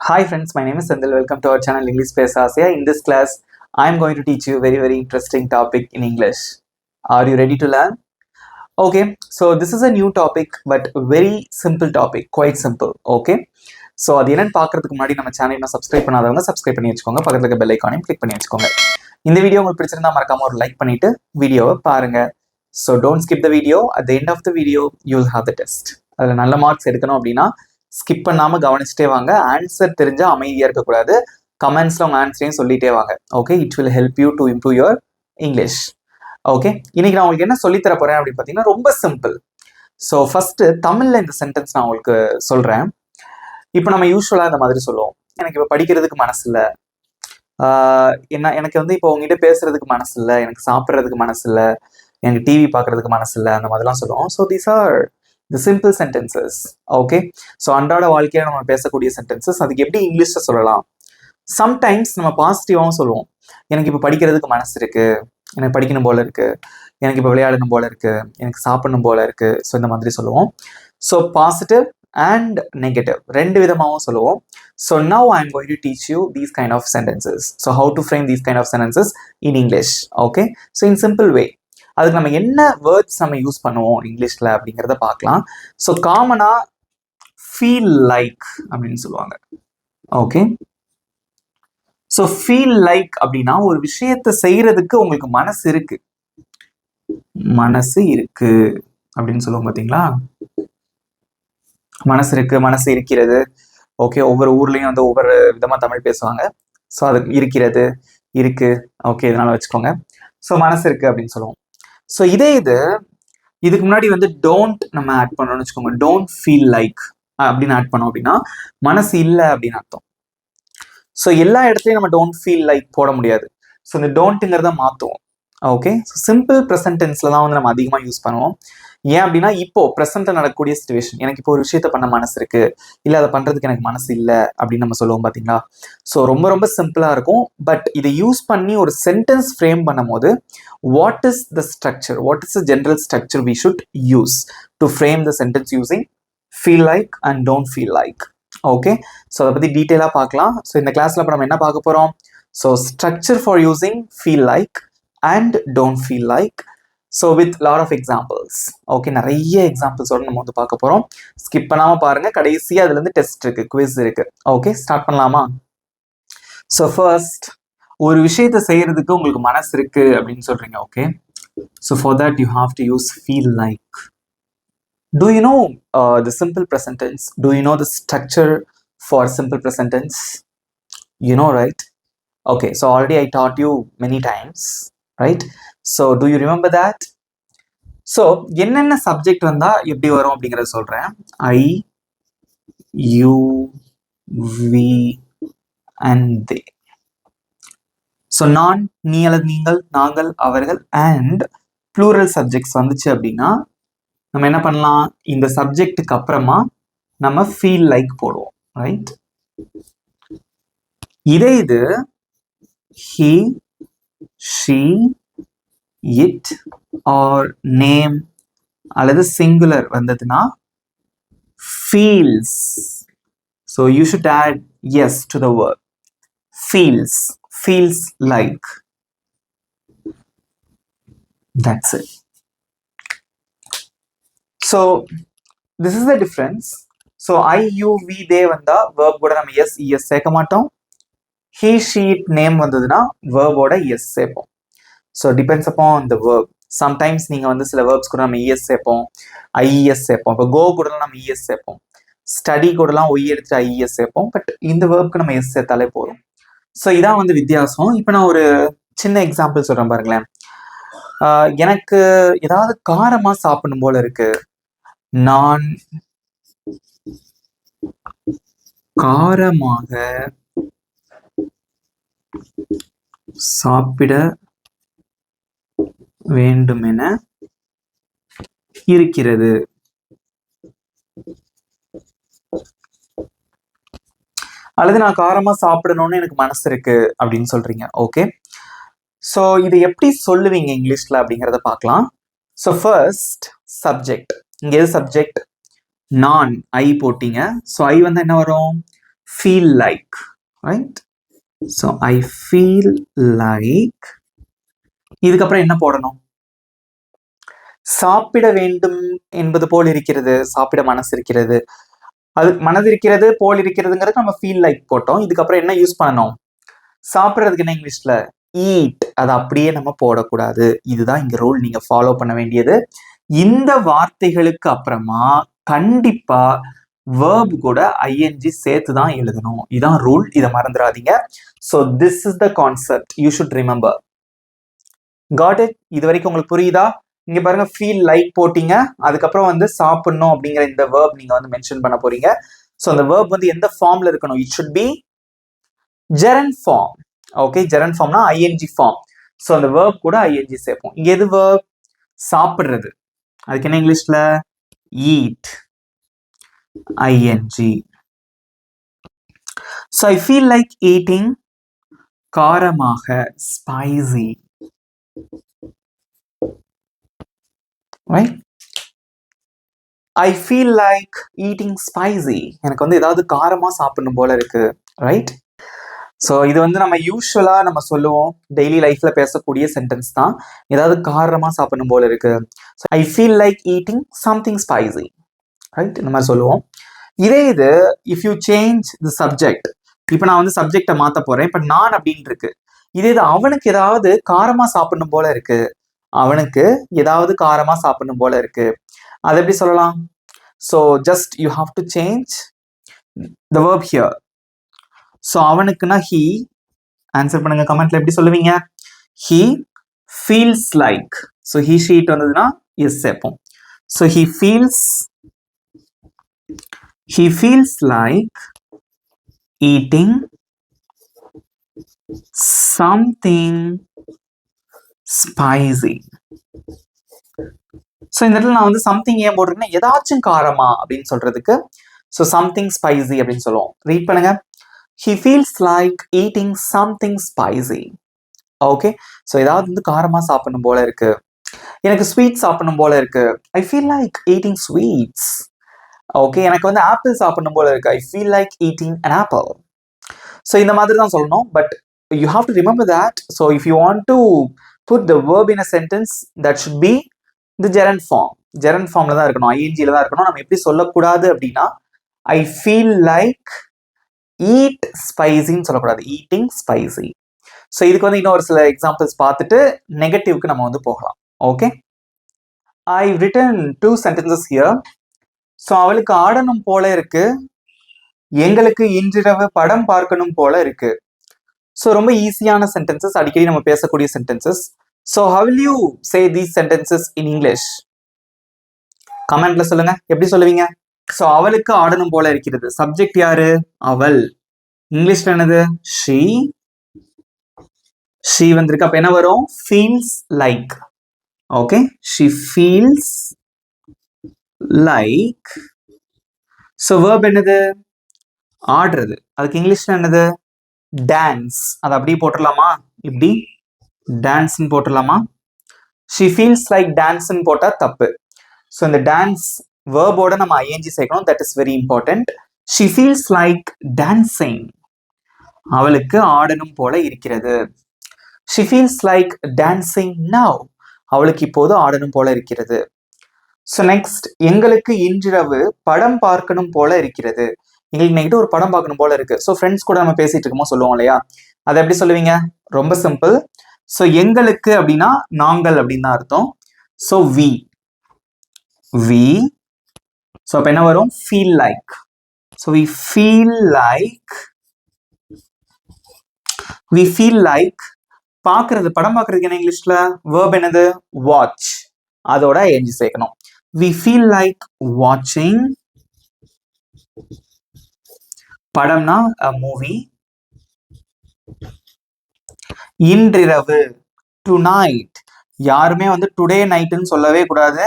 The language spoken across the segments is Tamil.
Hi friends, my name is Sandil. Welcome to our channel English Space Asia. In this class, I am going to teach you a very interesting topic in English. Are you ready to learn? Okay, so this is a new topic but very simple topic, quite simple. Okay, so அது என்னன்னு பார்க்கறதுக்கு முன்னாடி நம்ம சேனலை இன்னும் சப்ஸ்கிரைப் பண்ணாதவங்க சப்ஸ்கிரைப் பண்ணி வச்சுக்கோங்க, பக்கத்துல இருக்க பெல் ஐகானையும் கிளிக் பண்ணி வச்சுக்கோங்க. இந்த வீடியோ உங்களுக்கு பிடிச்சிருந்தா மறக்காம ஒரு லைக் பண்ணிட்டு வீடியோவை பாருங்க. So don't skip the video. At the end of the video, you'll have the test. அதில் நல்ல மார்க்ஸ் எடுக்கணும் அப்படின்னா ஸ்கிப் பண்ணாமல் கவனிச்சுட்டே வாங்க. ஆன்சர் தெரிஞ்சால் அமைதியாக இருக்கக்கூடாது. கமெண்ட்ஸில் உங்கள் ஆன்சரையும் சொல்லிட்டே வாங்க. Okay, it will help you to improve your English. Okay, இன்னைக்கு நான் உங்களுக்கு என்ன சொல்லித்தர போகிறேன் அப்படின்னு பார்த்தீங்கன்னா ரொம்ப சிம்பிள். ஸோ ஃபஸ்ட்டு தமிழில் இந்த சென்டென்ஸ் நான் உங்களுக்கு சொல்கிறேன். இப்போ நம்ம யூஸ்வலாக இந்த மாதிரி சொல்லுவோம், எனக்கு இப்போ படிக்கிறதுக்கு மனசு இல்லை, எனக்கு வந்து இப்போ உங்ககிட்ட பேசுறதுக்கு மனசு இல்லை, எனக்கு சாப்பிட்றதுக்கு மனசு இல்லை, எனக்கு டிவி பார்க்கறதுக்கு மனசு இல்லை, அந்த மாதிரிலாம் சொல்லுவோம். So these are the simple sentences. Okay, so அன்றாட வாழ்க்கையில் நம்ம பேசக்கூடிய சென்டென்சஸ். அதுக்கு எப்படி இங்கிலீஷில் சொல்லலாம்? சம்டைம்ஸ் நம்ம பாசிட்டிவாகவும் சொல்லுவோம். எனக்கு இப்போ படிக்கிறதுக்கு மனசு இருக்கு, எனக்கு படிக்கணும் போல இருக்கு, எனக்கு இப்போ விளையாடணும் போல இருக்கு, எனக்கு சாப்பிடணும் போல இருக்கு. ஸோ இந்த மாதிரி சொல்லுவோம். ஸோ பாசிட்டிவ் அண்ட் நெகட்டிவ் ரெண்டு விதமாகவும் சொல்லுவோம். So now I'm going to teach you these kind of sentences. So how to frame these kind of sentences in English. Okay, so in simple way, அதுக்கு நம்ம என்ன வேர்ட்ஸ் நம்ம யூஸ் பண்ணுவோம் இங்கிலீஷ்ல அப்படிங்கிறத பார்க்கலாம். ஸோ காமனா ஃபீல் லைக் அப்படின்னு சொல்லுவாங்க. ஓகே, ஸோ ஃபீல் லைக் அப்படின்னா ஒரு விஷயத்தை செய்யறதுக்கு உங்களுக்கு மனசு இருக்கு அப்படின்னு சொல்லுவோம். பார்த்தீங்களா, மனசு இருக்கு, மனசு இருக்கிறது. ஓகே, ஒவ்வொரு ஊர்லயும் வந்து ஒவ்வொரு விதமா தமிழ் பேசுவாங்க. ஸோ அது இருக்கிறது, இருக்கு. ஓகே, இதனால வச்சுக்கோங்க. ஸோ மனசு இருக்கு அப்படின்னு சொல்லுவோம். ஸோ இதுக்கு முன்னாடி வந்து டோன்ட் நம்ம ஆட் பண்ணோம்னு வச்சுக்கோங்க. டோன்ட் ஃபீல் லைக் அப்படின்னு ஆட் பண்ணோம் அப்படின்னா மனசு இல்லை அப்படின்னு அர்த்தம். ஸோ எல்லா இடத்துலையும் நம்ம டோன்ட் ஃபீல் லைக் போட முடியாது. ஸோ இந்த டோன்ட்டுங்கிறத மாற்றுவோம். ஓகே, ஸோ சிம்பிள் ப்ரெசன்ட் டென்ஸ்ல தான் வந்து நம்ம அதிகமாக யூஸ் பண்ணுவோம். ஏன் அப்படின்னா இப்போ ப்ரெசென்ட்ல நடக்கக்கூடிய சிச்சுவேஷன், எனக்கு இப்போ ஒரு விஷயத்த பண்ண மனசு இருக்கு, இல்லை அதை பண்றதுக்கு எனக்கு மனசு இல்லை அப்படின்னு நம்ம சொல்லுவோம். பார்த்தீங்களா, ஸோ ரொம்ப சிம்பிளா இருக்கும். பட் இதை யூஸ் பண்ணி ஒரு சென்டென்ஸ் ஃப்ரேம் பண்ணும் போது what is the structure, what is the general structure we should use to frame the sentence using feel like and don't feel like. Okay, so அதை பத்தி டீட்டெயிலாக பார்க்கலாம். ஸோ இந்த கிளாஸ்ல இப்போ நம்ம என்ன பார்க்க போறோம்? So structure for using feel like and don't feel like. So with lot of examples. Okay, நிறைய எக்ஸாம்பிள்ஸோட நம்ம வந்து பார்க்க போறோம். ஸ்கிப் பண்ணாம பாருங்க, கடைசியாக அதுல இருந்து டெஸ்ட் இருக்கு, குவிஸ் இருக்கு. ஓகே, ஸ்டார்ட் பண்ணலாமா? ஸோ ஃபர்ஸ்ட், ஒரு விஷயத்தை செய்யறதுக்கு உங்களுக்கு மனசு இருக்கு அப்படின்னு சொல்றீங்க. Okay, so for that you have to use feel like. Do you know the simple present tense? Do you know the structure for simple present tense? You know, right? Okay, so already I taught you many times, right? So do you remember that? So என்னென்ன சப்ஜெக்ட் வந்தா எப்படி வரும் அப்படிங்கறத சொல்றேன். I, you, we and they. So நான், நீ அல்லது நீங்கள், நாங்கள், அவர்கள் and plural subjects வந்துச்சு அப்படின்னா நம்ம என்ன பண்ணலாம்? இந்த சப்ஜெக்டுக்கு அப்புறமா நம்ம ஃபீல் லைக் போடுவோம், ரைட்? இது he, she, it or name அல்லது சிங்குலர் வந்ததுன்னா feels. So you should add yes to the word feels like. That's it. So this is the difference. So I, you, we, they வந்தா verb கூட நம்ம yes es சேர்க்க மாட்டோம். he, she, it name வந்ததுன்னா verb ஓட yes சேர்ப்போம். So depends upon the verb. Sometimes நீங்க வந்து சில verbs கூட நம்ம es சேர்ப்போம், ies சேர்ப்போம். இப்போ go கூட நம்ம es சேர்ப்போம், study கூடலாம் y எடுத்து ies சேர்ப்போம். பட் இந்த verbக்கு நம்ம s சேர்த்தாலே போதும். ஸோ இதான் வந்து வித்தியாசம். இப்போ நான் ஒரு சின்ன எக்ஸாம்பிள் சொல்றேன் பாருங்களேன். எனக்கு ஏதாவது காரமா சாப்பிடணும் போல இருக்கு, நான் காரமாக சாப்பிட வேண்டுமென இருக்கிறது. அல்லது நான் காரமா சாப்பிடணும்னு எனக்கு மனசு இருக்கு அப்படின்னு சொல்றீங்க. ஓகே, ஸோ இது எப்படி சொல்லுவீங்க இங்கிலீஷ்ல அப்படிங்கிறத பார்க்கலாம். ஸோ ஃபர்ஸ்ட் சப்ஜெக்ட், இங்க எது சப்ஜெக்ட்? நான், ஐ போட்டீங்க. ஸோ ஐ வந்து என்ன வரும்? feel like, right? So I feel like. இதுக்கப்புறம் என்ன போடணும்? சாப்பிட வேண்டும் என்பது போல் இருக்கிறது, சாப்பிட மனசு இருக்கிறது, அது மனது இருக்கிறது போல் இருக்கிறதுங்கிறது நம்ம ஃபீல் லைக் போட்டோம். இதுக்கப்புறம் என்ன யூஸ் பண்ணணும்? சாப்பிட்றதுக்கு என்ன இங்கிலீஷ்ல? ஈட். அதை அப்படியே நம்ம போடக்கூடாது. இதுதான் இங்க ரூல், நீங்க ஃபாலோ பண்ண வேண்டியது. இந்த வார்த்தைகளுக்கு அப்புறமா கண்டிப்பா வேர்ப் கூட ஐஎன்ஜி சேர்த்து தான் எழுதணும். இதான் ரூல், இதை மறந்துடாதீங்க. So this is the concept, you should remember. Got it? இது வரைக்கும் உங்களுக்கு புரியுதா? இங்க பாருங்க, ஃபீல் லைக் போட்டீங்க, அதுக்கப்புறம் வந்து சாப்பிடணும் அப்படிங்கிற இந்த வேர்ப் நீங்க வந்து மென்ஷன் பண்ண போறீங்க. ஸோ அந்த வேர்ப் வந்து எந்த ஃபார்ம்ல இருக்கணும்? It should be gerund form. Okay, gerund ஃபார்ம்னா ஐஎன்ஜி ஃபார்ம். ஸோ அந்த வேர்ப் கூட ஐஎன்ஜி சேர்ப்போம். இங்க எது வேர்ப்? சாப்பிடுறது. அதுக்கு என்ன இங்கிலீஷ்ல? Eat. ING. So I feel like eating. காரமாக, spicy. Right? I feel like eating spicy. எனக்கு வந்து ஏதாவது காரமா சாப்பிடணும் போல இருக்கு. ரைட்? ஸோ இது வந்து நம்ம யூஸ்வலா நம்ம சொல்லுவோம், டெய்லி லைஃப்ல பேசக்கூடிய சென்டென்ஸ் தான். ஏதாவது காரமா சாப்பிடணும் போல இருக்கு. ஐ feel like eating something spicy. Right? இந்த மாதிரி சொல்லுவோம். இதே இது if you change the subject, இப்போ நான் வந்து சப்ஜெக்டை மாற்ற போறேன். இப்போ நான் அப்படின்னு இருக்கு. இதே இது அவனுக்கு ஏதாவது காரமா சாப்பிடணும் போல இருக்கு. அவனுக்கு ஏதாவது காரமா சாப்பிடணும் போல இருக்கு. அது எப்படி சொல்லலாம்? So just you have to change the verb here. So அவனுக்குன்னா ஹீ. ஆன்சர் பண்ணுங்க கமெண்ட்ல, எப்படி சொல்லுவீங்க? He feels like. So he ஷீட் வந்ததுன்னா எஸ் சேர்ப்போம். So he feels like eating something spicy. So இந்த இடத்துல நான் வந்து சம்திங் ஏன் போட்டிருக்கேன்னா, ஏதாச்சும் காரமா அப்படின்னு சொல்றதுக்கு. ஸோ சம்திங் ஸ்பைசி அப்படின்னு சொல்லுவோம். ரீட் பண்ணுங்க. He feels like eating something spicy. Okay, so ஏதாவது வந்து காரமா சாப்பிடணும் போல இருக்கு. எனக்கு ஸ்வீட் சாப்பிடணும் போல இருக்கு. ஐ feel like eating sweets. Okay, எனக்கு வந்து ஆப்பிள் சாப்பிடணும் போல இருக்கு. ஐ feel like eating an apple. So இந்த மாதிரி தான் சொல்லணும். But you have to remember that. So if you want to put the verb in a sentence, that should be the gerund form. gerund formல தான் இருக்கணும், ஐஎன்ஜில தான் இருக்கணும். நம்ம எப்படி சொல்லக்கூடாது அப்படின்னா, ஐ ஃபீல் லைக் ஈட் ஸ்பைசின்னு சொல்லக்கூடாது, ஈட்டிங் ஸ்பைசி. ஸோ இதுக்கு வந்து இன்னும் ஒரு சில எக்ஸாம்பிள்ஸ் பார்த்துட்டு நெகட்டிவ்க்கு நம்ம வந்து போகலாம். Okay, I written 2 sentences here. So அவளுக்கு ஆடணும் போல இருக்கு, எங்களுக்கு இன்றிரவு படம் பார்க்கணும் போல இருக்கு. ஸோ ரொம்ப ஈஸியான சென்டென்சஸ், அடிக்கடி நம்ம பேசக்கூடிய sentences. So how will you say these sentences in English? கமெண்ட்ல சொல்லுங்க, எப்படி சொல்லுவீங்க? ஸோ அவளுக்கு ஆடணும் போல இருக்கிறது. சப்ஜெக்ட் யாரு? அவள். இங்கிலீஷ்ல என்னது? ஷீ. ஷீ வந்திருக்கு. அப்ப என்ன வரும்? Feels like. Okay, she feels like. So verb என்னது? ஆடுறது. அதுக்கு இங்கிலீஷ்ல என்னது? டான்ஸ். அதை அப்படியே போட்டுடலாமா? இப்படி டான்ஸ்ன்னு போட்டுடலாமா? ஷீ ஃபீல்ஸ் லைக் டான்ஸ்ன்னு போட்டா தப்பு. ஸோ இந்த டான்ஸ் வேர்போட நம்ம ஐஎன்ஜி சேர்க்கணும். That is very important. She feels like dancing. அவளுக்கு ஆடணும் போல இருக்கிறது. She feels like dancing now. அவளுக்கு இப்போது ஆடணும் போல இருக்கிறது. ஸோ நெக்ஸ்ட், எங்களுக்கு இன்றிரவு படம் பார்க்கணும் போல இருக்கிறது. எங்களுக்கு நைட்டு ஒரு படம் பார்க்கணும் போல இருக்கு. ஸோ ஃப்ரெண்ட்ஸ் கூட நம்ம பேசிட்டு இருக்கோமோ சொல்லுவோம் இல்லையா, அதை எப்படி சொல்லுவீங்க? ரொம்ப சிம்பிள். ஸோ எங்களுக்கு அப்படின்னா நாங்கள் அப்படின்னு தான் அர்த்தம். So we. ஸோ அப்போ என்ன வரும்? Feel like. So we feel like. பார்க்கறது, படம் பார்க்கறதுக்கு என்ன இங்கிலீஷ்ல? வேர்ப் என்னது? வாட்ச். அதோட ஐஎன்ஜி சேர்க்கணும். வி ஃபீல் லைக் வாட்சிங். படம்னா மூவி. இன்றிரவு, டுநைட். யாருமே வந்து டுடே நைட்னு சொல்லவே கூடாது.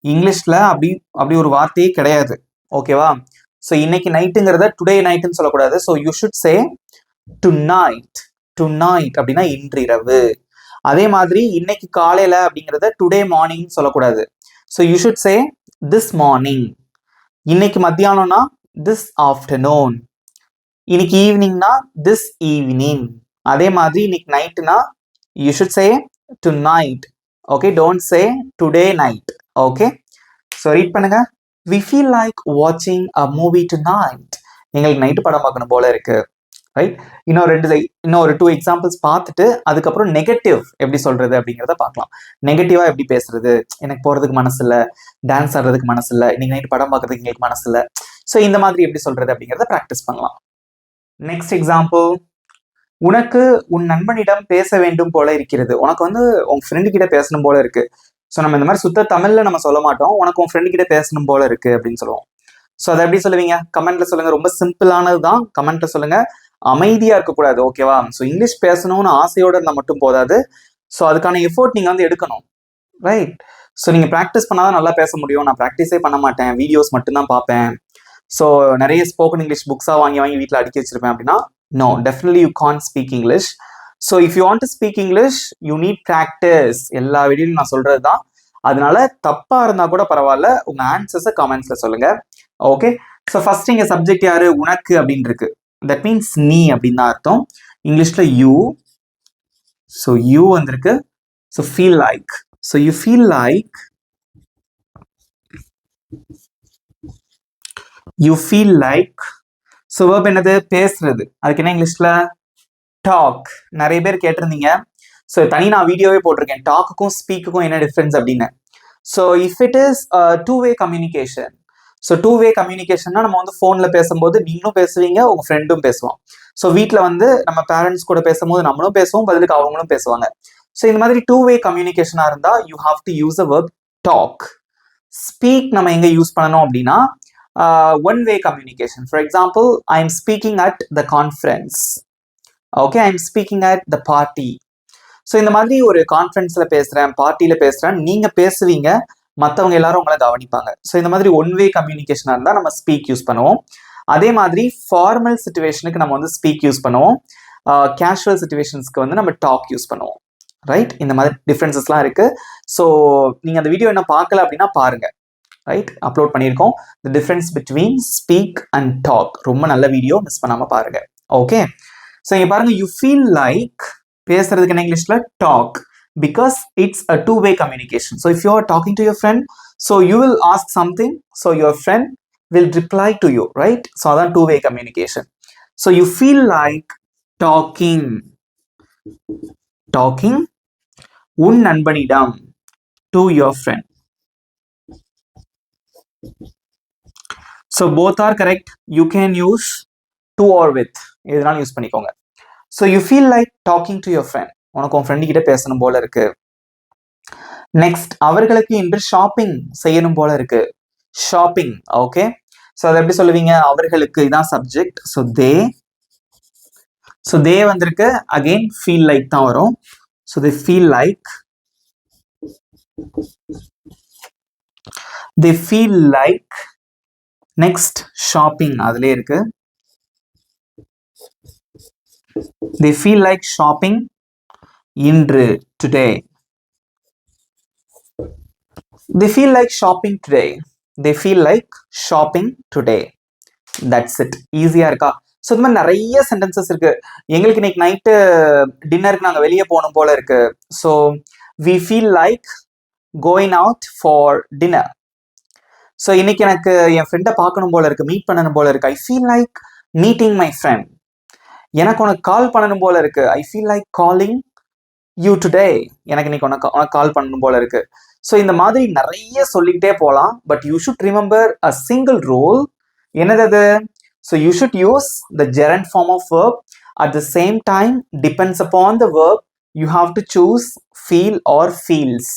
இங்கிலீஷ்ல அப்படி ஒரு வார்த்தையே கிடையாது. ஓகேவா? ஸோ இன்னைக்கு நைட்டுங்கிறத டுடே நைட்னு சொல்லக்கூடாது. So you should say tonight. Tonight அப்படின்னா இன்றிரவு. அதே மாதிரி இன்னைக்கு காலையில அப்படிங்கிறத டுடே மார்னிங் சொல்லக்கூடாது. So you should say this morning. இன்னைக்கு மத்தியானம்னா திஸ் ஆஃப்டர்நூன். இன்னைக்கு ஈவினிங்னா திஸ் ஈவினிங். அதே மாதிரி இன்னைக்கு நைட்னா you should say tonight. Okay, don't say today night. Okay, so read பண்ணுங்க. வி ஃபீல் லைக் வாட்சிங் அ மூவி டு நைட். எங்களுக்கு நைட்டு படம் பார்க்கணும் போல இருக்கு. ரைட், இன்னொரு 2 எக்ஸாம்பிள்ஸ் பார்த்துட்டு அதுக்கப்புறம் நெகட்டிவ் எப்படி சொல்றது அப்படிங்கிறத பார்க்கலாம். நெகட்டிவா எப்படி பேசுறது, எனக்கு போறதுக்கு மனசு இல்லை, டான்ஸ் ஆடுறதுக்கு மனசு இல்லை, இன்னைக்கு நைட் படம் பார்க்கறதுக்கு எங்களுக்கு மனசு இல்லை. ஸோ இந்த மாதிரி எப்படி சொல்றது அப்படிங்கிறத ப்ராக்டிஸ் பண்ணலாம். நெக்ஸ்ட் எக்ஸாம்பிள், உனக்கு உன் நண்பனிடம் பேச வேண்டும் போல இருக்கிறது. உனக்கு வந்து உன் ஃப்ரெண்டு கிட்ட பேசணும் போல இருக்கு. ஸோ நம்ம இந்த மாதிரி சுத்த தமிழ்ல நம்ம சொல்ல மாட்டோம், உனக்கு உன் ஃப்ரெண்டு கிட்ட பேசணும் போல இருக்கு அப்படின்னு சொல்லுவோம். ஸோ அதை எப்படி சொல்லுவீங்க? கமெண்ட்ல சொல்லுங்க. ரொம்ப சிம்பிளானது தான், கமெண்ட்ல சொல்லுங்க. அமைதியா இருக்கக்கூடாது, ஓகேவா? ஸோ இங்கிலீஷ் பேசணும்னு ஆசையோட இருந்தால் மட்டும் போதாது. ஸோ அதுக்கான எஃபோர்ட் நீங்க வந்து எடுக்கணும், ரைட்? ஸோ நீங்க ப்ராக்டிஸ் பண்ணாதான் நல்லா பேச முடியும். நான் ப்ராக்டிஸே பண்ண மாட்டேன், வீடியோஸ் மட்டும்தான் பார்ப்பேன், ஸோ நிறைய ஸ்போக்கன் இங்கிலீஷ் புக்ஸாக வாங்கி வீட்டில் அடுக்கி வச்சிருப்பேன் அப்படின்னா, no, definitely you can't speak English. So if you want to speak English you need practice. எல்லா வீடியோலையும் நான் சொல்றது தான். அதனால தப்பா இருந்தா கூட பரவாயில்ல, உங்க ஆன்சர்ஸை கமெண்ட்ஸ்ல சொல்லுங்க. ஓகே, ஸோ ஃபர்ஸ்ட் இங்க சப்ஜெக்ட் யாரு? உனக்கு அப்படின்னு இருக்கு. தட் மீன்ஸ் நீ அப்படின்னு தான் அர்த்தம். இங்கிலீஷ்ல யூ. ஸோ யூ வந்திருக்கு. So feel like. So you feel like, you feel like. So verb என்னது? பேசுறது. அதுக்கு என்ன இங்கிலீஷ்ல? டாக். நிறைய பேர் கேட்டிருந்தீங்க. ஸோ தனி நான் வீடியோவே போட்டிருக்கேன், டாக்குக்கும் ஸ்பீக்குக்கும் என்ன டிஃப்ரென்ஸ் அப்படின்னு. So if it is two way communication. So two way கம்யூனிகேஷன்னா நம்ம வந்து ஃபோனில் பேசும்போது நீங்களும் பேசுவீங்க, உங்கள் ஃப்ரெண்டும் பேசுவான். ஸோ வீட்டில் வந்து நம்ம பேரண்ட்ஸ் கூட பேசும்போது நம்மளும் பேசுவோம், பதிலுக்கு அவங்களும் பேசுவாங்க. ஸோ இந்த மாதிரி டூ-வே கம்யூனிகேஷனாக இருந்தால் you have to use a verb talk. Speak நம்ம எங்கே யூஸ் பண்ணணும் அப்படின்னா one way communication. For example, I am speaking at the conference. Okay, I am speaking at the party. So இந்த மாதிரி ஒரு கான்ஃபரன்ஸ்ல பேசுறேன், பார்ட்டியில பேசுறேன், நீங்க பேசுவீங்க, மற்றவங்க எல்லாரும் உங்களை கவனிப்பாங்க. ஸோ இந்த மாதிரி ஒன்-வே கம்யூனிகேஷனாக இருந்தால் நம்ம ஸ்பீக் யூஸ் பண்ணுவோம். அதே மாதிரி ஃபார்மல் சிச்சுவேஷனுக்கு நம்ம வந்து ஸ்பீக் யூஸ் பண்ணுவோம், கேஷுவல் சிச்சுவேஷன்ஸ்க்கு வந்து நம்ம டாக் யூஸ் பண்ணுவோம், ரைட்? இந்த மாதிரி டிஃப்ரென்சஸ்லாம் இருக்கு. ஸோ நீங்க அந்த வீடியோ என்ன பார்க்கல அப்படின்னா பாருங்க, ரைட்? அப்லோட் பண்ணியிருக்கோம், the difference between speak and talk. ரொம்ப நல்ல வீடியோ, மிஸ் பண்ணாம பாருங்க. ஓகே, ஸோ இங்க பாருங்க, யூ ஃபீல் லைக் பேசுறதுக்கு என்ன இங்கிலீஷ்ல? Talk, because it's a two-way communication. So if you are talking to your friend, so you will ask something, so your friend will reply to you, right? So that's two-way communication. So you feel like talking உன் நண்பனிடம், to your friend. So both are correct. You can use to or with, எதுனாலும் யூஸ் பண்ணிக்கோங்க. So you feel like talking to your friend. உனக்கு உன் ஃப்ரெண்டு கிட்ட பேசணும் போல இருக்கு. நெக்ஸ்ட், அவர்களுக்கு இன்று ஷாப்பிங் செய்யணும் போல இருக்கு. ஷாப்பிங். ஓகே, ஸோ அதை எப்படி சொல்லுவீங்க? அவர்களுக்கு இதான் சப்ஜெக்ட். ஸோ தே வந்திருக்கு. அகெயின் ஃபீல் லைக் தான் வரும். So they feel like, they feel like. Next shopping, அதுலேயே இருக்கு. they feel like shopping இன்று, today. they feel like shopping today. they feel like shopping today. that's it. ஈஸியா இருக்கா? ஸோ இந்த மாதிரி நிறைய சென்டென்சஸ் இருக்கு. எங்களுக்கு இன்னைக்கு நைட்டு டின்னருக்கு நாங்கள் வெளியே போகணும் போல இருக்கு. So we feel like going out for dinner. So இன்னைக்கு எனக்கு என் ஃப்ரெண்டை பார்க்கணும் போல இருக்கு, மீட் பண்ணணும் போல இருக்கு. I feel like meeting my friend. எனக்கு உனக்கு கால் பண்ணணும் போல இருக்கு. ஐ feel like calling you today. எனக்கு இன்னைக்கு உனக்கு கால் பண்ணணும் போல இருக்கு. ஸோ இந்த மாதிரி நிறைய சொல்லிக்கிட்டே போகலாம். But you should remember a single rule. என்னது அது? So you should use the gerund form of verb. At the same time depends upon the verb you have to choose feel or feels.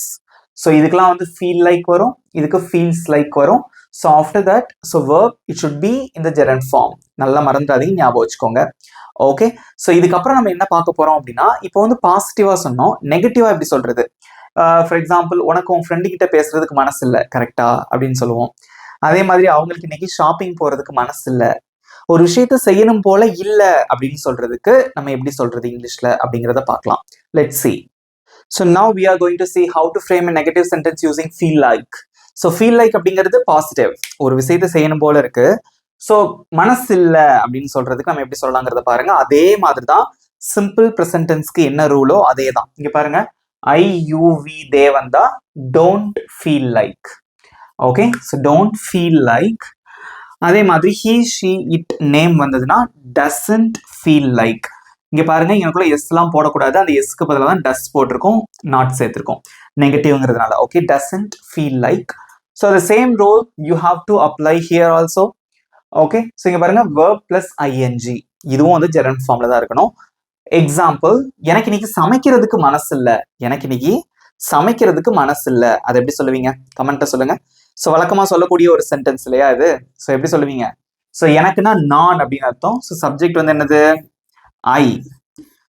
So இதுக்கெல்லாம் வந்து ஃபீல் லைக் வரும், இதுக்கு ஃபீல்ஸ் லைக் வரும். So after that, so verb it should be in the gerund form. நல்லா மறந்துடாதீங்க, ஞாபகம் வச்சுக்கோங்க. ஓகே, ஸோ இதுக்கப்புறம் நம்ம என்ன பார்க்க போறோம் அப்படின்னா, இப்போ வந்து பாசிட்டிவா சொன்னோம், நெகட்டிவா எப்படி சொல்றது? ஃபார் எக்ஸாம்பிள், உனக்கு உன் ஃப்ரெண்டு கிட்ட பேசுறதுக்கு மனசு இல்லை, கரெக்டா அப்படின்னு சொல்லுவோம். அதே மாதிரி அவங்களுக்கு இன்னைக்கு ஷாப்பிங் போறதுக்கு மனசு இல்லை, ஒரு விஷயத்த செய்யணும் போல இல்லை அப்படின்னு சொல்றதுக்கு நம்ம எப்படி சொல்றது இங்கிலீஷ்ல அப்படிங்கிறத பார்க்கலாம். Let's see. So now we are going to see how to frame a negative sentence using feel like. So feel like அப்படிங்கிறது பாசிட்டிவ், ஒரு விஷயத்தை செய்யணும் போல இருக்கு. ஸோ மனசு இல்ல அப்படின்னு சொல்றதுக்கு நம்ம எப்படி சொல்லலாங்கிறத பாருங்க. அதே மாதிரி தான் சிம்பிள் ப்ரெசன்ட் டென்ஸ்க்கு என்ன ரூலோ அதே தான். இங்க பாருங்க, ஐ யூ வி தே வந்தா don't feel like. Okay, so don't feel like. அதே மாதிரி ஹீ ஷி இட் நேம் வந்ததுன்னா டசன்ட் ஃபீல் லைக். இங்க பாருங்க, எனக்குள்ள எஸ் எல்லாம் போடக்கூடாது, அந்த எஸ்க்கு பதிலாக தான் டஸ் போட்டிருக்கோம், நாட் சேர்த்திருக்கோம் நெகட்டிவ்ங்கிறதுனால. Okay, doesn't feel like. So the same rule you have to apply here also. Okay, so இங்க பாருங்க verb plus ing, இதுவும் வந்து ஜெரண்ட் ஃபார்ம்ல தான் இருக்கணும். எக்ஸாம்பிள், எனக்கு இன்னைக்கு சமைக்கிறதுக்கு மனசு இல்ல. எனக்கு இன்னைக்கு சமைக்கிறதுக்கு மனசு இல்ல, அதை எப்படி சொல்லுவீங்க? கமெண்ட்ல சொல்லுங்க. ஸோ வழக்கமா சொல்லக்கூடிய ஒரு சென்டென்ஸ் இல்லையா இது? ஸோ எப்படி சொல்லுவீங்க? ஸோ எனக்குன்னா நான் அப்படின்னு அர்த்தம். ஸோ சப்ஜெக்ட் வந்து என்னது? ஐ.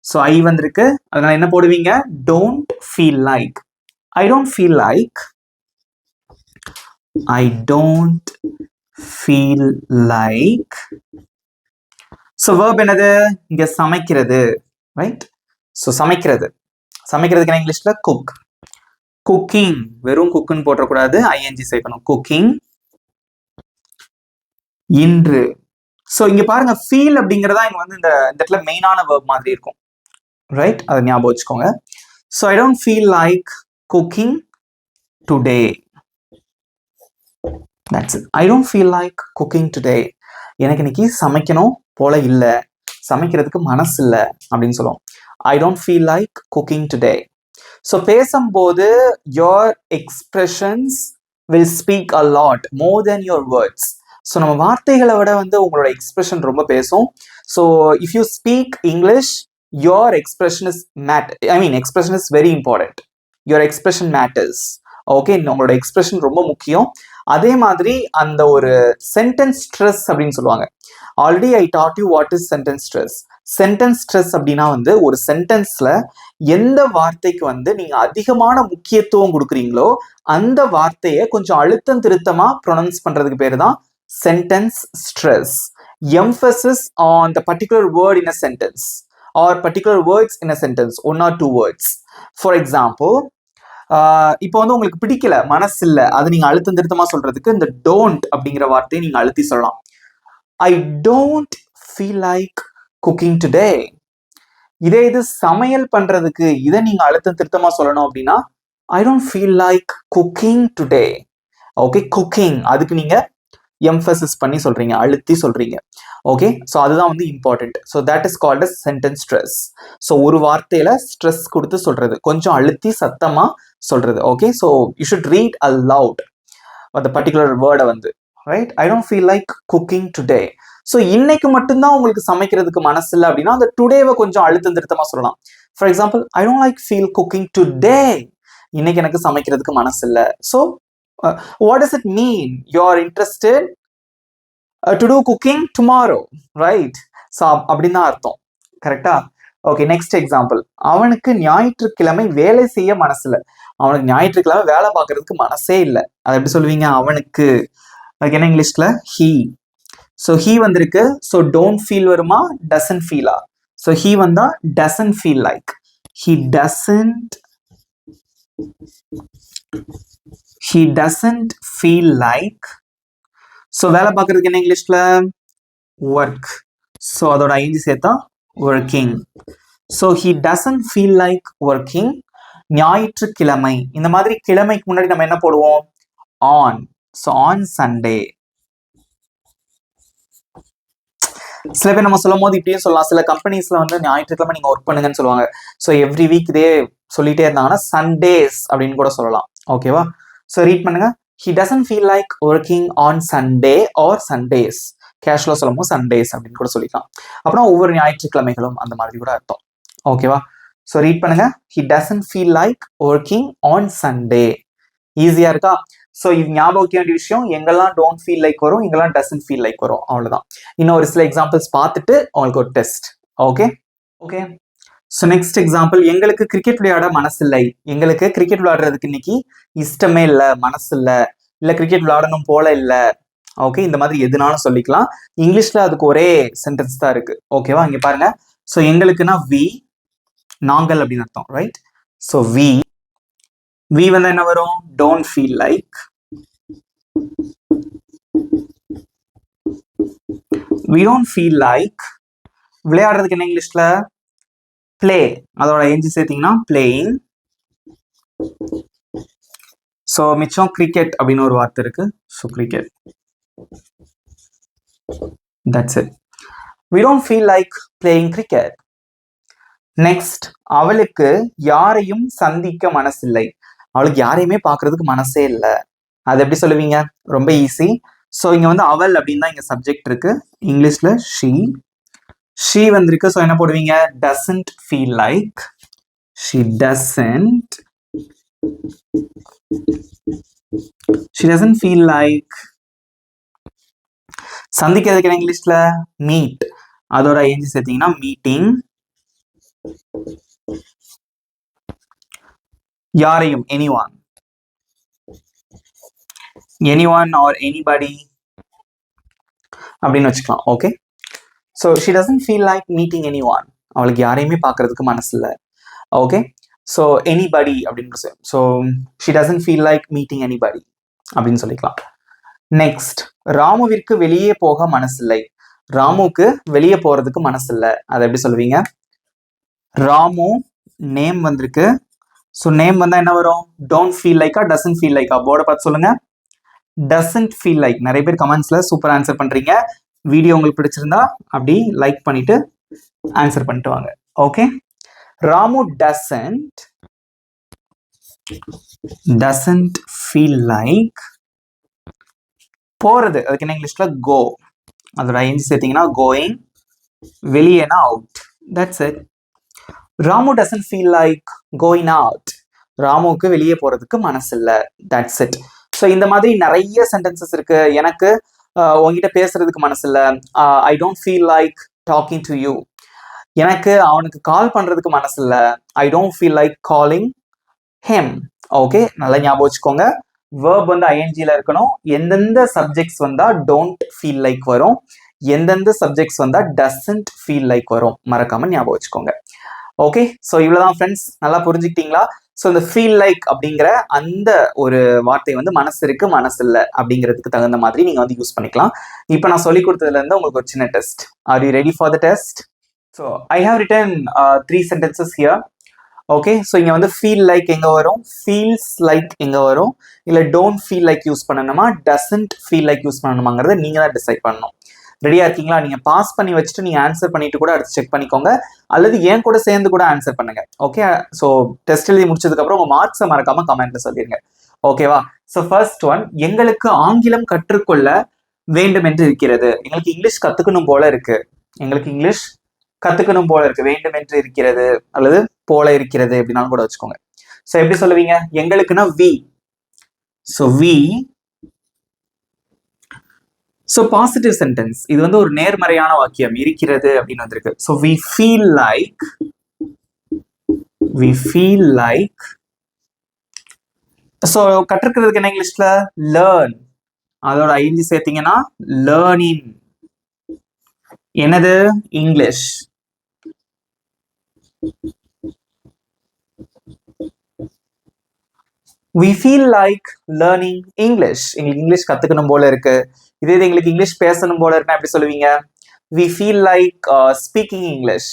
ஸோ ஐ வந்திருக்கு, அதனால என்ன போடுவீங்க? Don't feel like. I don't feel like. I don't feel like. So verb என்னது? இங்க சமைக்கிறது, ரைட்? ஸோ சமைக்கிறது, சமைக்கிறதுக்கு என்ன இங்கிலீஷ்ல? குக். குக்கிங், வெறும் குக்குன்னு போட்டக்கூடாது, ஐஎன்ஜி சேர்க்கணும். குக்கிங். இன்று. ஸோ இங்க பாருங்க, ஃபீல் அப்படிங்கிறதா இங்க வந்து இந்த இடத்துல மெயினான verb மாதிரி இருக்கும், ரைட்? அதை ஞாபகம் வச்சுக்கோங்க. So I don't feel like cooking today. That's it. I don't feel like cooking today. எனக்கு இன்னைக்கு சமைக்கணும் போல இல்ல, சமைக்கிறதுக்கு மனசு இல்ல அப்படின்னு சொல்லுவோம். I don't feel like cooking today. So பேசும்போது your expressions will speak a lot more than your words. So நம்ம வார்த்தைகளை விட வந்து உங்களோட எக்ஸ்பிரஷன் ரொம்ப பேசும். So if you speak English, your expression is expression is very important. Your expression matters. Okay, உங்களோட எக்ஸ்பிரஷன் ரொம்ப முக்கியம். அதே மாதிரி அந்த ஒரு சென்டென்ஸ் ஸ்ட்ரெஸ் அப்படின்னு சொல்லுவாங்க. Already I dot U what is sentence stress. Sentence stress அப்படின்னா வந்து ஒரு சென்டென்ஸ்ல எந்த வார்த்தைக்கு வந்து நீங்க அதிகமான முக்கியத்துவம் கொடுக்குறீங்களோ அந்த வார்த்தையை கொஞ்சம் அழுத்தம் திருத்தமா ப்ரொனவுன்ஸ் பண்றதுக்கு பேரு தான் sentence stress. Emphasis on the particular word in a sentence R particular words in a sentence, 1 or 2 words. For example, இப்போ வந்து உங்களுக்கு பிடிக்கல, மனசு இல்ல, அது நீங்க அழுத்தம் திருத்தமா சொல்றதுக்கு இந்த டோன்ட் அப்படிங்கிற வார்த்தையை நீங்க அழுத்தி சொல்லலாம். ஐ don't feel like cooking today. இதே இது சமையல் பண்றதுக்கு இதை நீங்க அழுத்தம் திருத்தமா சொல்லணும் அப்படின்னா ஐ don't feel like cooking today. Okay, cooking அதுக்கு நீங்க எம்பசிஸ் பண்ணி சொல்றீங்க, அழுத்தி சொல்றீங்க. ஓகே, ஸோ அதுதான் வந்து important. So that is called as sentence stress. So ஒரு வார்த்தையில ஸ்ட்ரெஸ் கொடுத்து சொல்றது, கொஞ்சம் அழுத்தி சத்தமா சொல்றது. Okay, so you should read aloud அந்த பர்டிகுலர் வேர்டை வந்து, right? I don't feel like cooking today. So இன்னைக்கு மட்டும்தான் உங்களுக்கு சமைக்கிறதுக்கு மனசு இல்லை அப்படின்னா அந்த டுடேவை கொஞ்சம் அழுத்தம் திருத்தமா சொல்லலாம். For example, I don't like feel cooking today. இன்னைக்கு எனக்கு சமைக்கிறதுக்கு மனசு இல்லை. So what does it mean? You are interested to do cooking tomorrow, right? So அப்படின்னு தான் அர்த்தம், கரெக்டா? Okay, next example. அவனுக்கு ஞாயிற்றுக்கிழமை வேலை செய்ய மனசு இல்லை. அவனுக்கு ஞாயிற்றுக்கிழமை வேலை பார்க்கறதுக்கு மனசே இல்லை. அதை எப்படி சொல்லுவீங்க? அவனுக்கு. அதுக்கு என்ன இங்கிலீஷ்ல? ஹீ. ஸோ ஹீ வந்திருக்கு. ஸோ டோன்ட் ஃபீல் வருமா, டசன்ட் ஃபீலா? ஸோ ஹீ வந்தா doesn't feel like. He doesn't feel like. So வேலை பார்க்கறதுக்கு என்ன இங்கிலீஷ்ல? ஒர்க். ஸோ அதோட ஐந்து சேர்த்தா working. So he doesn't feel like working. ஞாயிற்றுக்கிழமை, இந்த மாதிரி கிழமைக்கு முன்னாடி நம்ம என்ன போடுவோம்? ஆன். So on Sunday. சில பேர் நம்ம சொல்லும் போது இப்படியே சொல்லலாம். சில கம்பெனிஸ்ல வந்து ஞாயிற்றுக்கிழமை நீங்க ஒர்க் பண்ணுங்கன்னு சொல்லுவாங்க. ஸோ எவ்ரி வீக் இதே சொல்லிட்டே இருந்தாங்கன்னா சண்டேஸ் அப்படின்னு கூட சொல்லலாம். ஓகேவா? ஸோ ரீட் பண்ணுங்க. He doesn't feel like working on Sunday or Sundays. கேஷுவலா சொல்லும் போது சண்டேஸ் அப்படின்னு கூட சொல்லிக்கலாம். அப்புறம் ஒவ்வொரு ஞாயிற்றுக்கிழமைகளும் அந்த மாதிரி கூட அர்த்தம். ஓகேவா? ஸோ ரீட் பண்ணுங்க. He doesn't feel like working on Sunday. ஈஸியா இருக்கா? ஸோ இது ஞாபகம் வைக்க வேண்டிய விஷயம், எங்கெல்லாம் டோன்ட் ஃபீல் லைக் வரும், எங்கெல்லாம் டசன்ட் ஃபீல் லைக் வரும், அவ்வளவுதான். இன்னும் ஒரு சில எக்ஸாம்பிள்ஸ் பார்த்துட்டு உங்களுக்கு ஒரு test. Okay okay. So next example, எங்களுக்கு கிரிக்கெட் விளையாட மனசு இல்லை. எங்களுக்கு கிரிக்கெட் விளையாடுறதுக்கு இன்னைக்கு இஷ்டமே இல்லை, மனசு இல்லை, இல்லை கிரிக்கெட் விளையாடணும் போல இல்லை. ஓகே, இந்த மாதிரி எதுனாலும் சொல்லிக்கலாம். இங்கிலீஷ்ல அதுக்கு ஒரே சென்டென்ஸ் தான் இருக்கு. ஓகேவா? இங்க பாருங்க. ஸோ எங்களுக்குன்னா வி, நாங்கள் அப்படின்னு அர்த்தம், ரைட்? ஸோ வி வந்து என்ன வரும்? Don't feel like. we don't feel like. விளையாடுறதுக்கு என்ன இங்கிலீஷ்ல பிளே, அதோட எஞ்சி சேர்த்தீங்கன்னா பிளேயிங். ஸோ மிச்சம் கிரிக்கெட் அப்படின்னு ஒரு வார்த்தை இருக்கு. So cricket, that's it. we don't feel like playing cricket. Next, அவளுக்கு யாரையும் சந்திக்க மனசில்லை. அவளுக்கு யாரையுமே பார்க்கறதுக்கு மனசே இல்லை. அது எப்படி சொல்லுவீங்க? ரொம்ப ஈஸி. ஸோ இங்க வந்து அவள் அப்படின்னு தான் இங்க சப்ஜெக்ட் இருக்கு. இங்கிலீஷ்ல ஷீ வந்திருக்கு. ஸோ என்ன போடுவீங்க? doesn't feel like. she doesn't feel like. சந்திக்கிறதுக்கு என்ன இங்கிலீஷ்ல மீட், அதோட ஏஞ்சி சேர்த்தீங்கன்னா மீட்டிங். யாரையும் anyone or anybody அப்படின்னு வச்சுக்கலாம். Okay, so she doesn't feel like meeting anyone. அவளுக்கு யாரையுமே பார்க்கறதுக்கு மனசு இல்லை. ஓகே, ஸோ anybody அப்படின்னு so she doesn't feel like meeting anybody அப்படின்னு சொல்லிக்கலாம். நெக்ஸ்ட், ராமுவிற்கு வெளியே போக மனசில்லை. ராமுக்கு வெளியே போறதுக்கு மனசு இல்லை. அதை எப்படி சொல்லுவீங்க? ராமு நேம் வந்திருக்கு. ஸோ நேம் வந்தா என்ன வரும்? Don't feel Lyca doesn't feel Lyca? போர்டை பார்த்து சொல்லுங்க. Doesn't feel like. நிறைய பேர் கமெண்ட்ஸ்ல சூப்பர் ஆன்சர் பண்றீங்க. வீடியோ உங்களுக்கு பிடிச்சிருந்தா அப்படி லைக் பண்ணிட்டு ஆன்சர் பண்ணிட்டு வாங்க. Okay, Ramu doesn't feel like. போறது, அதுக்கு என்ன இங்கிலீஷ்ல கோ, அதோட ஐஎன்ஜி சேர்த்தீங்கன்னா கோயிங். வெளியேனா out. That's it. Ramu doesn't feel like going out. ராமுக்கு வெளியே போறதுக்கு மனசு இல்லை. That's it. ஸோ இந்த மாதிரி நிறைய சென்டென்சஸ் இருக்கு. எனக்கு உங்ககிட்ட பேசுறதுக்கு மனசு இல்லை. ஐ don't feel like talking to you. எனக்கு அவனுக்கு கால் பண்றதுக்கு மனசு இல்லை. ஐ don't feel like calling him. Okay, நல்லா ஞாபகம் வச்சுக்கோங்க. verb வந்து ஐஎன்ஜில இருக்கணும். எந்தெந்த சப்ஜெக்ட்ஸ் வந்தா டோன்ட் ஃபீல் லைக் வரும், எந்தெந்த சப்ஜெக்ட்ஸ் வந்தா டசன்ட் ஃபீல் லைக் வரும், மறக்காம ஞாபகம் வச்சுக்கோங்க. ஓகே, ஸோ இவ்வளவுதான் ஃப்ரெண்ட்ஸ். நல்லா புரிஞ்சுக்கிட்டீங்களா? ஸோ இந்த ஃபீல் லைக் அப்படிங்கிற அந்த ஒரு வார்த்தை வந்து மனசு இருக்கு மனசு இல்லை அப்படிங்கிறதுக்கு தகுந்த மாதிரி நீங்க வந்து யூஸ் பண்ணிக்கலாம். இப்போ நான் சொல்லி கொடுத்ததுல இருந்து உங்களுக்கு ஒரு சின்ன test. Are you ready for the test? So I have written 3 sentences here. Okay, so இங்க வந்து ஃபீல் லைக் எங்க வரும், ஃபீல்ஸ் லைக் எங்க வரும், இல்ல டோன்ட் ஃபீல் லைக் யூஸ் பண்ணணுமா, டசன்ட் ஃபீல் லைக் யூஸ் பண்ணணுமாங்கிறத நீங்க தான் டிசைட் பண்ணணும். ரெடியா இருக்கீங்களா? நீங்க பாஸ் பண்ணி வச்சுட்டு நீங்க ஆன்சர் பண்ணிட்டு கூட அடுத்து செக் பண்ணிக்கோங்க, அல்லது ஏன் கூட சேர்ந்து கூட ஆன்சர் பண்ணுங்க. ஓகே, ஸோ டெஸ்ட் எழுதி முடிச்சதுக்கு அப்புறம் உங்க மார்க்ஸை மறக்காம கமெண்ட்ல சொல்லிருங்க. ஓகேவா? ஸோ ஃபர்ஸ்ட் ஒன், எங்களுக்கு ஆங்கிலம் கற்றுக்கொள்ள வேண்டும் என்று இருக்கிறது. எங்களுக்கு இங்கிலீஷ் கத்துக்கணும் போல இருக்கு. எங்களுக்கு இங்கிலீஷ் கத்துக்கணும் போல இருக்கு, வேண்டும் என்று இருக்கிறது அல்லது போல இருக்கிறது அப்படின்னாலும் கூட வச்சுக்கோங்க. ஸோ எப்படி சொல்லுவீங்க? எங்களுக்குன்னா we. So we. So positive sentence. இது வந்து ஒரு நேர்மறையான வாக்கியம், இருக்கிறது அப்படின்னு வந்திருக்கு. So we feel like. So கற்றுக்கிறதுக்கு என்ன இங்கிலீஷ்ல லேர்ன், அதோட ஐஎன்ஜி சேர்த்தீங்கன்னா லேர்னிங். என்னது? English. we feel like learning English. எங்களுக்கு இங்கிலீஷ் கத்துக்கணும் போல இருக்கு. இதே எங்களுக்கு இங்கிலீஷ் பேசணும் போல இருக்குன்னா எப்படி சொல்லுவீங்க? we feel like speaking English.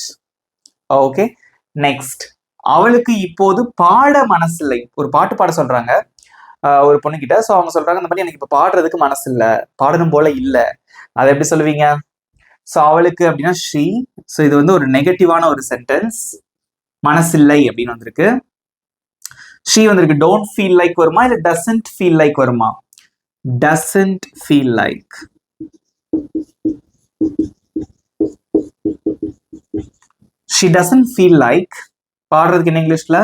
Okay, next, அவளுக்கு இப்போது பாட மனசில்லை. ஒரு பாட்டு பாட சொல்றாங்க ஒரு பொண்ணு கிட்ட. ஸோ அவங்க சொல்றாங்க இந்த மாதிரி எனக்கு இப்போ பாடுறதுக்கு மனசு இல்லை, பாடணும் போல இல்லை. அதை எப்படி சொல்லுவீங்க? ஸோ அவளுக்கு அப்படின்னா ஷீ. ஸோ இது வந்து ஒரு நெகட்டிவான ஒரு சென்டென்ஸ். மனசில்லை அப்படின்னு வந்திருக்கு. ஷீ வந்திருக்கு. டோன்ட் ஃபீல் லைக் வருமா இல்ல டசன்ட் ஃபீல் லைக் வருமா? Doesn't feel like. She doesn't feel like. பாடுறதுக்கு என்ன இங்கிலீஷ்ல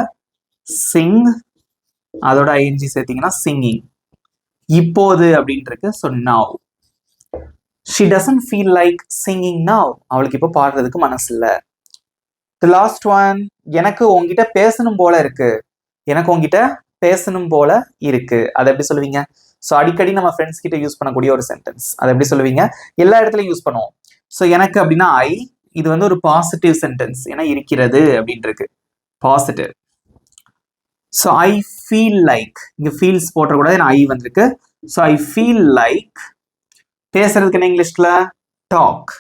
சிங், அதோட ஐஎன்ஜி சேர்த்தீங்கன்னா சிங்கிங். இப்போது அப்படின்னு இருக்கு. So now. She doesn't feel like singing now. அவளுக்கு இப்போ பாடுறதுக்கு மனசு இல்லை. தி லாஸ்ட் ஒன், எனக்கு உங்ககிட்ட பேசணும் போல இருக்கு. எனக்கு உங்ககிட்ட பேசணும் போல இருக்கு. அதை எப்படி சொல்லுவீங்க? ஸோ அடிக்கடி நம்ம ஃப்ரெண்ட்ஸ் கிட்ட யூஸ் பண்ணக்கூடிய ஒரு சென்டென்ஸ். அதை எப்படி சொல்லுவீங்க? எல்லா இடத்துலையும் யூஸ் பண்ணுவோம். ஸோ எனக்கு அப்படின்னா ஐ. இது வந்து ஒரு பாசிட்டிவ் சென்டென்ஸ், ஏன்னா இருக்கிறது அப்படின்னு இருக்கு, positive. So I feel like. இங்க ஃபீல்ஸ் போட்டக்கூடாது, ஏன்னா ஐ வந்திருக்கு. So I feel like. பேசுறதுக்கு என்ன இங்கிலீஷ்ல டாக்.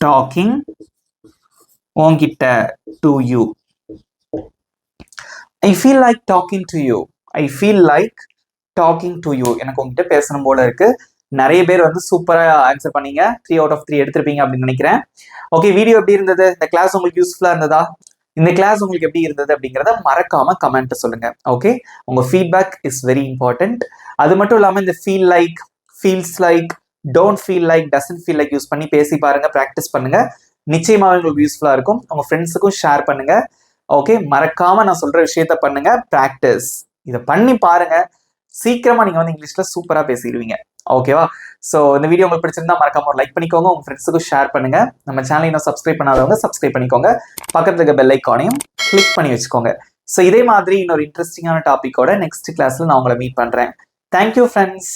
டாக்கிங் உன்கிட்ட to you. I feel like talking to you. I feel like talking to you. எனக்கு உங்ககிட்ட பேசணும் போல இருக்கு. நிறைய பேர் வந்து சூப்பரா ஆன்சர் பண்ணீங்க. 3 out of 3 எடுத்திருப்பீங்க அப்படின்னு நினைக்கிறேன். ஓகே, வீடியோ எப்படி இருந்தது? இந்த கிளாஸ் உங்களுக்கு யூஸ்ஃபுல்லா இருந்ததா? இந்த கிளாஸ் உங்களுக்கு எப்படி இருந்தது அப்படிங்கிறத மறக்காம கமெண்ட் சொல்லுங்க. ஓகே, உங்க ஃபீட்பேக் இஸ் வெரி இம்பார்ட்டன்ட். அது மட்டும் இல்லாம இந்த feel like, feels like, don't feel like, doesn't feel like use பண்ணி பேசி பாருங்க, ப்ராக்டிஸ் பண்ணுங்க. நிச்சயமாவே உங்களுக்கு யூஸ்ஃபுல்லா இருக்கும். உங்க ஃப்ரெண்ட்ஸுக்கும் ஷேர் பண்ணுங்க. ஓகே, மறக்காம நான் சொல்ற விஷயத்த பண்ணுங்க. ப்ராக்டிஸ் இதை பண்ணி பாருங்க. சீக்கிரமா நீங்க வந்து இங்கிலீஷ்ல சூப்பரா பேசிடுவீங்க. ஓகேவா? ஸோ இந்த வீடியோ உங்களுக்கு பிடிச்சிருந்தா மறக்காம ஒரு லைக் பண்ணிக்கோங்க. உங்க ஃப்ரெண்ட்ஸுக்கும் ஷேர் பண்ணுங்க. நம்ம சேனலை இன்னும் சப்ஸ்கிரைப் பண்ணாதவங்க சப்ஸ்கிரைப் பண்ணிக்கோங்க. பக்கத்துல இருக்க பெல் ஐக்கானையும் கிளிக் பண்ணி வச்சுக்கோங்க. ஸோ இதே மாதிரி இன்னொரு இன்ட்ரெஸ்டிங்கான டாபிக்கோட நெக்ஸ்ட் கிளாஸ்ல நான் உங்களை மீட் பண்றேன். Thank you friends.